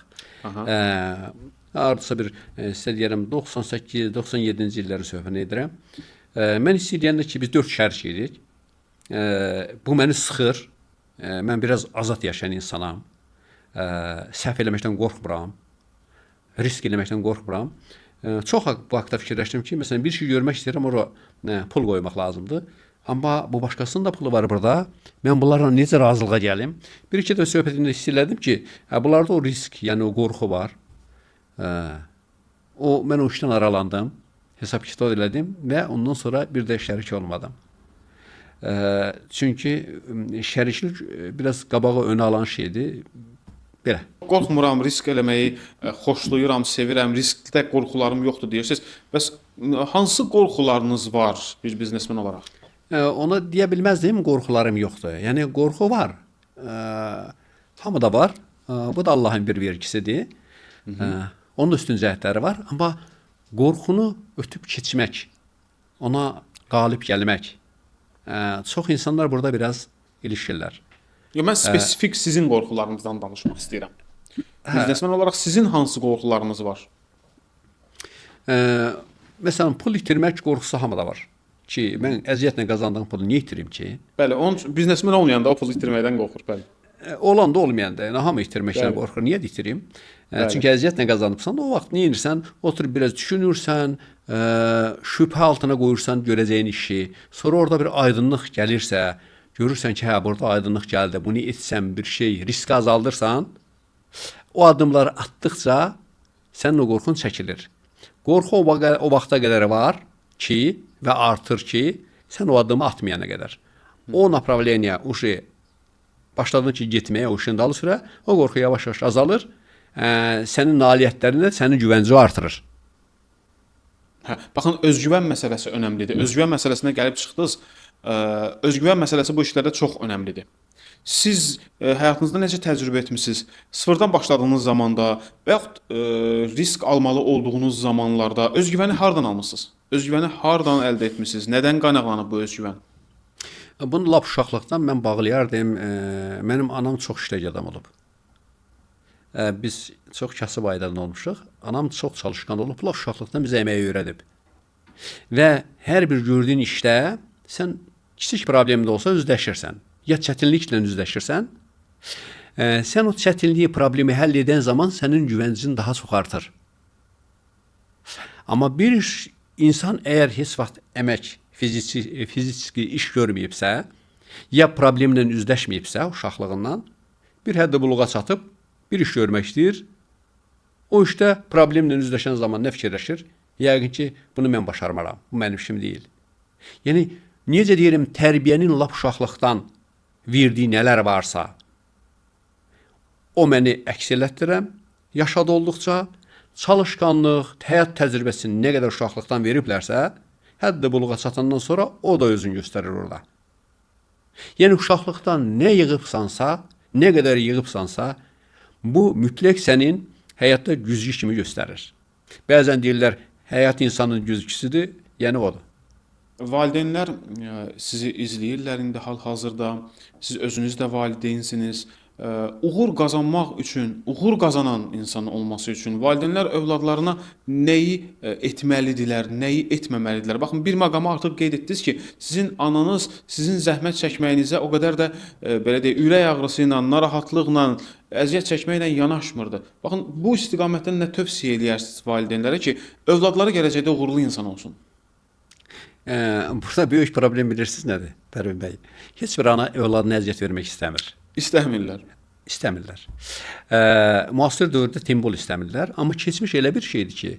[SPEAKER 2] Hardasa bir sizə deyərəm 98-97-ci illəri söhbət edirəm. Mən hiss eləyəndə ki, biz 4 şərik idik. Bu məni sıxır. Mən biraz azad yaşayan insanam. Səhv eləməkdən qorxmuram. Risk eləməkdən qorxmuram. Çox vaxtda fikirləşdim ki, məsələn bir şey görmək istəyirəm, ora pul qoymaq lazımdır. Amma bu başqasının da pulu var burada. Mən bunlarla necə razılığa gəlim? Bir-iki də söhbətində hiss elədim ki, bunlarda o risk, yəni o qorxu var. Mən o işdən aralandım, hesab kitab elədim və ondan sonra bir də şərik olmadım. Çünki şəriklik biraz qabağa önə alan şeydir. Belə.
[SPEAKER 1] Qorxmuram, risk eləməyi xoşlayıram, sevirəm, riskdə qorxularım yoxdur deyirsiniz. Bəs hansı qorxularınız var bir biznesmen olaraq?
[SPEAKER 2] Ona deyə bilməzdim, qorxularım yoxdur. Yəni qorxu var. Hamıda var. Bu da Allahın bir vergisidir. Onun üstün cəhətləri var, amma qorxunu ötüb keçmək, ona qalib gəlmək. Çox insanlar burada biraz ilişirlər.
[SPEAKER 1] Mən spesifik sizin qorxularınızdan danışmaq istəyirəm. Biznesmen olaraq sizin hansı qorxularınız var?
[SPEAKER 2] Məsələn, pul itirmək qorxusu hamıda var. Ki, mən əziyyətlə qazandığım pulu niyə itirim ki?
[SPEAKER 1] Bəli, biznesmen olmayanda o pulu itirməkdən qorxur, bəli.
[SPEAKER 2] Olanda olmayanda, yəni hamı itirməkdən qorxur. Niyə itirim? Çünki əziyyətlə qazanıbsan, o vaxt nə edirsən? Oturub biraz düşünürsən, şübhə altına qoyursan görəcəyin işi. Sonra orada bir aydınlıq gəlirsə, görürsən ki, hə, burada aydınlıq gəldi. Bunu etsəm bir şey, riski azaldırsan, o addımları atdıqca sənin o qorxun çəkilir. Qorxu o vaxta qədər var ki, və artır ki, sən o addımı atmayana qədər. O направление uşu başladın ki, getməyə o işin dalı sürə, o qorxu yavaş-yavaş azalır, sənin nailiyyətlərində sənin güvənci artırır.
[SPEAKER 1] Baxın, özgüvən məsələsi önəmlidir. Özgüvən məsələsinə gəlib çıxdınız. Özgüvən məsələsi bu işlərdə çox önəmlidir. Siz həyatınızda necə təcrübə etmisiniz? Sıfırdan başladığınız zamanda və yaxud risk almalı olduğunuz zamanlarda özgüvəni hardan almısınız? Özgüvəni hardan əldə etmisiniz? Nədən qaynaqlanıb bu özgüvən?
[SPEAKER 2] Bunu lap uşaqlıqdan mən bağlayardım. Mənim anam çox işlək adam olub. Biz çox kasıb ailədən olmuşuq. Anam çox çalışqan olub. Lap uşaqlıqdan bizə əməyi öyrədib. Və hər bir gördüyün işdə sən kiçik problemdə olsa üzləşirsən. Ya çətinliklə üzləşirsən, sən o çətinliyi, problemi həll edən zaman sənin güvəncin daha çox artır. Amma bir insan əgər heç vaxt əmək, fiziki iş görməyibsə, ya problemlə üzləşməyibsə uşaqlığından, bir həddə buluğa çatıb, bir iş görmək istəyir, o işdə problemlə üzləşən zaman nə fikirləşir? Yəqin ki, bunu mən başarmaram, bu mənim işim deyil. Yəni, necə deyirəm, tərbiyənin lap uşaqlıqdan verdiyi nələr varsa, o məni əks elətdirəm, yaşad olduqca, çalışqanlıq, həyat təcrübəsini nə qədər uşaqlıqdan veriblərsə, həddə buluğa çatandan sonra o da özünü göstərir orada. Yəni, uşaqlıqdan nə yığıbsansa, nə qədər yığıbsansa, bu mütləq sənin həyatda güzgü kimi göstərir. Bəzən deyirlər, həyat insanın güzgüsüdür, yəni odur.
[SPEAKER 1] Valideynlər sizi izləyirlər indi hal-hazırda. Siz özünüz də valideynsiniz. Uğur qazanmaq üçün, uğur qazanan insan olması üçün valideynlər övladlarına nəyi etməlidirlər, nəyi etməməlidirlər? Baxın, bir məqamı artıq qeyd etdiniz ki, sizin ananız sizin zəhmət çəkməyinizə o qədər də belə deyək, ürək ağrısı ilə, narahatlıqla, əziyyət çəkməklə yanaşmırdı. Baxın, bu istiqamətdən nə tövsiyə edərsiniz valideynlərə ki, övladları gələcəkdə uğurlu insan olsun?
[SPEAKER 2] Burada böyük problem bilirsiniz nədir, Pərvin bəy? Heç bir ana övladına əziyyət vermək istəmir.
[SPEAKER 1] İstəmirlər.
[SPEAKER 2] İstəmirlər. Müasir dövrdə timbol istəmirlər. Amma keçmiş elə bir şeydir ki,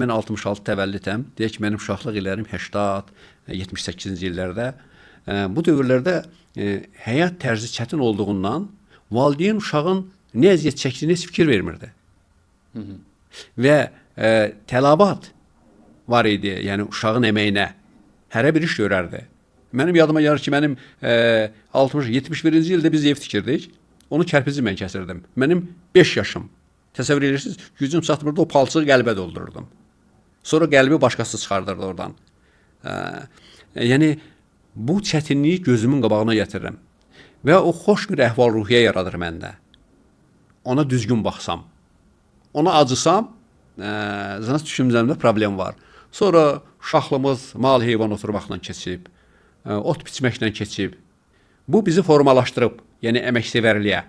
[SPEAKER 2] mən 66 təvəllüdəm. Deyək ki, mənim uşaqlıq illərim 80, 78-ci illərdə. Bu dövrlərdə həyat tərzi çətin olduğundan valideyn uşağın nə əziyyət çəkdiyinə heç fikir vermirdi. Və tələbat var idi, yəni uşağın əməyinə. Hərə bir iş görərdi. Mənim yadıma gəlir ki, mənim 71-ci ildə biz ev tikirdik. Onu kərpici mən kəsirdim. Mənim 5 yaşım. Təsəvvür edirsiniz, gücüm çatmırdı, o palçığı qəlbə doldururdum. Sonra qəlbi başqası çıxardırdı oradan. Yəni, bu çətinliyi gözümün qabağına gətirirəm. Və o xoş bir əhval-ruhiyyə yaradır məndə. Ona düzgün baxsam, ona acısam, zənnət düşüncəmdə problem var. Sonra uşaqlığımız mal heyvan oturmaqla keçib, ot biçməklə keçib. Bu bizi formalaşdırıb, yəni əməksevərliyə.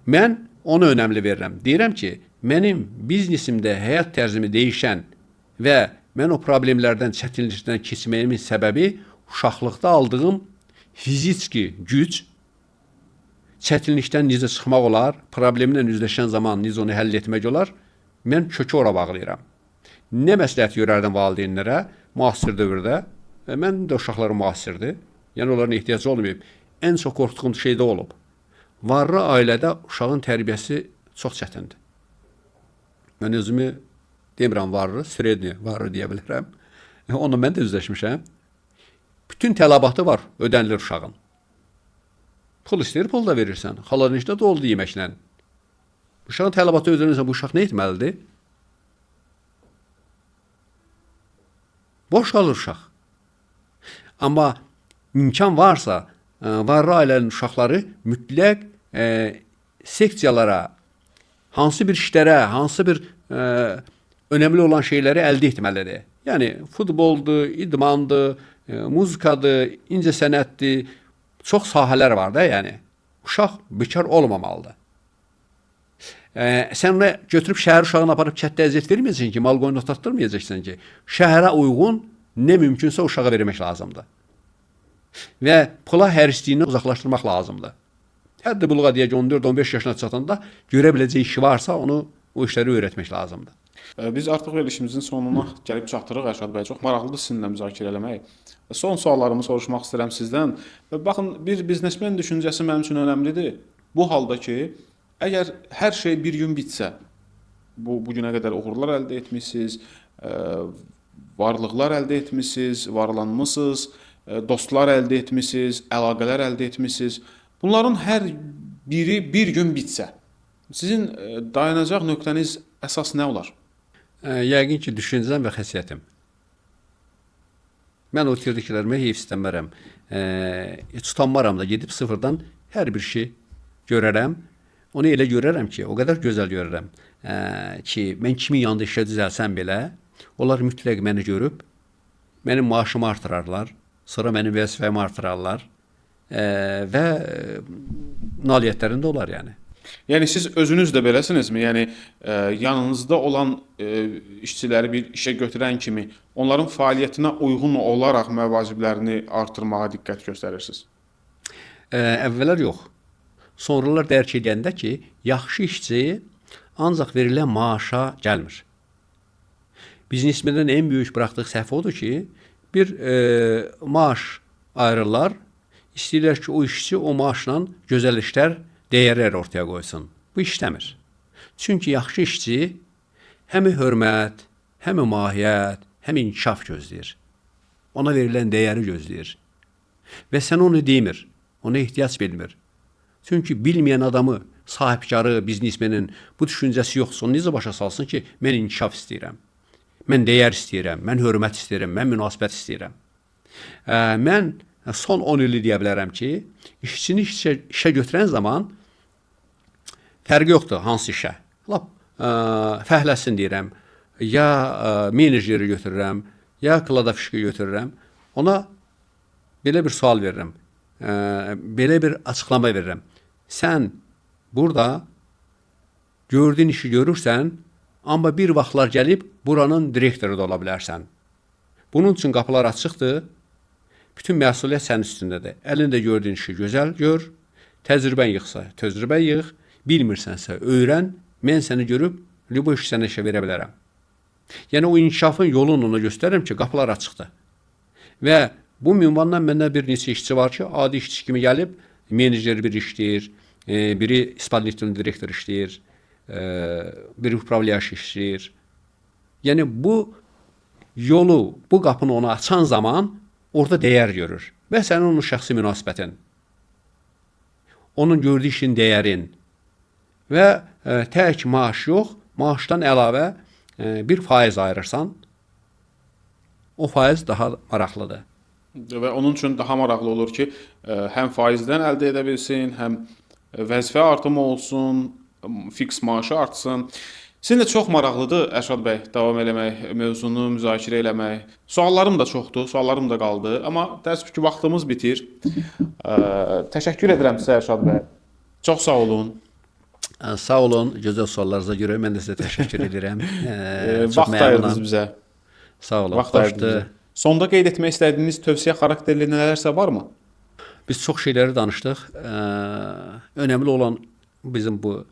[SPEAKER 2] Mən onu önəmli verirəm. Deyirəm ki, mənim biznesimdə həyat tərzimi dəyişən və mən o problemlərdən, çətinliklərdən keçməyimin səbəbi uşaqlıqda aldığım fiziki güc, çətinlikdən necə çıxmaq olar, problemlə üzləşən zaman necə onu həll etmək olar, mən kökü ora bağlayıram. Nə məsləhət görərdim valideynlərə müasir dövrdə, mən də uşaqlarım müasirdir, yəni onların ehtiyacı olmayıb. Ən çox qorxduğum şey də olub. Varlı ailədə uşağın tərbiyəsi çox çətindir. Mən özümü demirəm varlı, sredni varlı deyə bilərəm. Onunla mən də üzləşmişəm. Bütün tələbatı var, ödənilir uşağın. Pul istəyir, pul da verirsən. Xalanın işdə də oldu yeməklə. Uşağın tələbatı ödənirsən, bu uşaq nə etməlidir? Boş qalır uşaq. Amma imkan varsa, varlı ailənin uşaqları mütləq seksiyalara, hansı bir işlərə, hansı bir önəmli olan şeyləri əldə etməlidir. Yəni, futboldur, idmandır, muzikadır, incə sənətdir, çox sahələr var da, yəni. Uşaq bekar olmamalıdır. Sən ona götürüb şəhər uşağını aparıb kətdə əziyyət verməyəcəksən ki, mal qoyunu tatdırmayacaqsan ki, şəhərə uyğun nə mümkünsə uşağa vermək lazımdır. Və pula hərisliyini uzaqlaşdırmaq lazımdır. Həddi buluğa deyək 14-15 yaşına çatanda görə biləcək işi varsa onu o işləri öyrətmək lazımdır.
[SPEAKER 1] Biz artıq verilişimizin sonuna gəlib çatdırıq Ərşad bəy. Çox maraqlıdır sizinlə müzakirə eləmək. Son suallarımı soruşmaq istəyirəm sizdən. Baxın, bir biznesmen düşüncəsi mənim üçün önəmlidir. Bu halda ki, əgər hər şey bir gün bitsə, bu günə qədər uğurlar əldə etmisiniz, varlıqlar əldə etmisiniz, varlanmısınız, dostlar əldə etmisiniz, əlaqələr əldə etmisiniz. Bunların hər biri bir gün bitsə, sizin dayanacaq nöqtəniz əsas nə olar?
[SPEAKER 2] Yəqin ki, düşüncəm və xəsiyyətim. Mən o itirdiklərimi heyfslənmərəm. Heç utanmaram da gedib sıfırdan hər bir şey görərəm. Onu elə görərəm ki, o qədər gözəl görərəm ki, mən kimin yanında işə düzəlsəm belə, onlar mütləq məni görüb, mənim maaşımı artırarlar, sonra mənim vəzifəmi artırarlar və nailiyyətlərində olar yəni.
[SPEAKER 1] Yəni siz özünüz də beləsinizmi? Yəni yanınızda olan işçiləri bir işə götürən kimi onların fəaliyyətinə uyğun olaraq məvaciblərini artırmağa diqqət göstərirsiniz?
[SPEAKER 2] Əvvəllər yox. Sonralar dərk edəndə ki, yaxşı işçi ancaq verilən maaşa gəlmir. Biznesmenin ən böyük buraxdığı səhv odur ki, bir maaş ayrırlar, istəyirlər ki, o işçi o maaşla gözəl işlər, dəyərlər ortaya qoysun. Bu işləmir. Çünki yaxşı işçi həm hörmət, həm mahiyyət, həm inkişaf gözləyir. Ona verilən dəyəri gözləyir. Və sən onu demir, ona ehtiyac bilmir. Çünki bilməyən adamı, sahibkarı, biznesmenin bu düşüncəsi yoxsa, onu necə başa salsın ki, mən inkişaf istəyirəm, mən dəyər istəyirəm, mən hörmət istəyirəm, mən münasibət istəyirəm. Mən son 10 ili deyə bilərəm ki, işçini işə götürən zaman fərqi yoxdur hansı işə. Lap fəhləsin deyirəm, ya meneceri götürürəm, ya kladafişki götürürəm. Ona belə bir sual verirəm, belə bir açıqlama verirəm. Sən burada gördüyün işi görürsən, amma bir vaxtlar gəlib buranın direktoru da ola bilərsən. Bunun üçün qapılar açıqdır, bütün məsuliyyət sənin üstündədir. Əlində gördüyün işi gözəl gör, təcrübən yığsa, təcrübə yığ, bilmirsənsə öyrən, mən səni görüb, bu işi sənə işə verə bilərəm. Yəni o inkişafın yolunu ona göstərirəm ki, qapılar açıqdır. Və Bu minvandan məndə bir neçə işçi var ki, adi işçi kimi gəlib, menecer bir işləyir, biri исполнительный direktor işləyir, biri upravlyaş işləyir. Yəni bu yolu, bu qapını ona açan zaman orada dəyər görür. Və sənin onun şəxsi münasibətin, onun gördüyü işin dəyərin və tək maaş yox, maaşdan əlavə bir faiz ayırırsan, o faiz daha maraqlıdır.
[SPEAKER 1] Və onun üçün daha maraqlı olur ki, həm faizdən əldə edə bilsin, həm vəzifə artımı olsun, fiks maaşı artsın. Sizin də çox maraqlıdır Ərşad bəy davam eləmək, mövzunu müzakirə eləmək. Suallarım da çoxdur, suallarım da qaldı, amma təəssüf ki, vaxtımız bitir. Təşəkkür edirəm sizə Ərşad bəy. Çox sağ olun.
[SPEAKER 2] Sağ olun, gözəl suallarınıza görə mən də sizə təşəkkür edirəm.
[SPEAKER 1] Vaxt ayırdınız bizə.
[SPEAKER 2] Sağ olun.
[SPEAKER 1] Vaxt ayırdınız. Sonda qeyd etmək istədiyiniz tövsiyə xarakterli nələrsə varmı?
[SPEAKER 2] Biz çox şeyləri danışdıq. Önəmli olan bizim bu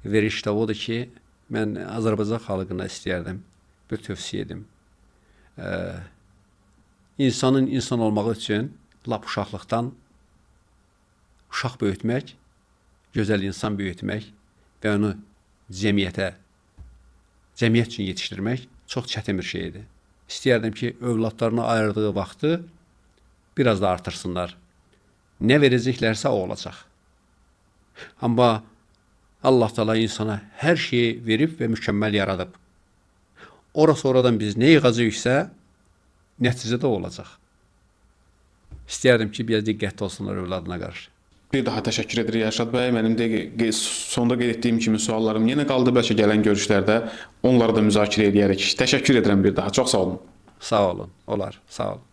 [SPEAKER 2] verişdə odur ki, mən Azərbaycan xalqına istəyərdim, bir tövsiyə edim. İnsanın insan olmağı üçün lap uşaqlıqdan uşaq böyütmək, gözəl insan böyütmək və onu cəmiyyət üçün yetişdirmək çox çətin bir şeydir. İstəyərdim ki, övladlarına ayırdığı vaxtı biraz da artırsınlar. Nə verəcəklərsə o olacaq. Amma Allah Teala insana hər şeyi verib və mükəmməl yaradıb. Orası oradan biz nə yığacaqsa, nəticədə olacaq. İstəyərdim ki, biraz diqqətli olsunlar övladına qarşı.
[SPEAKER 1] Bir daha təşəkkür edirik Ərşad bəy. Mənim də sonda qeyd etdiyim kimi suallarım yenə qaldı. Bəlkə gələn görüşlərdə onları da müzakirə edərək. Təşəkkür edirəm bir daha. Çox sağ olun.
[SPEAKER 2] Sağ olun. Olar. Sağ olun.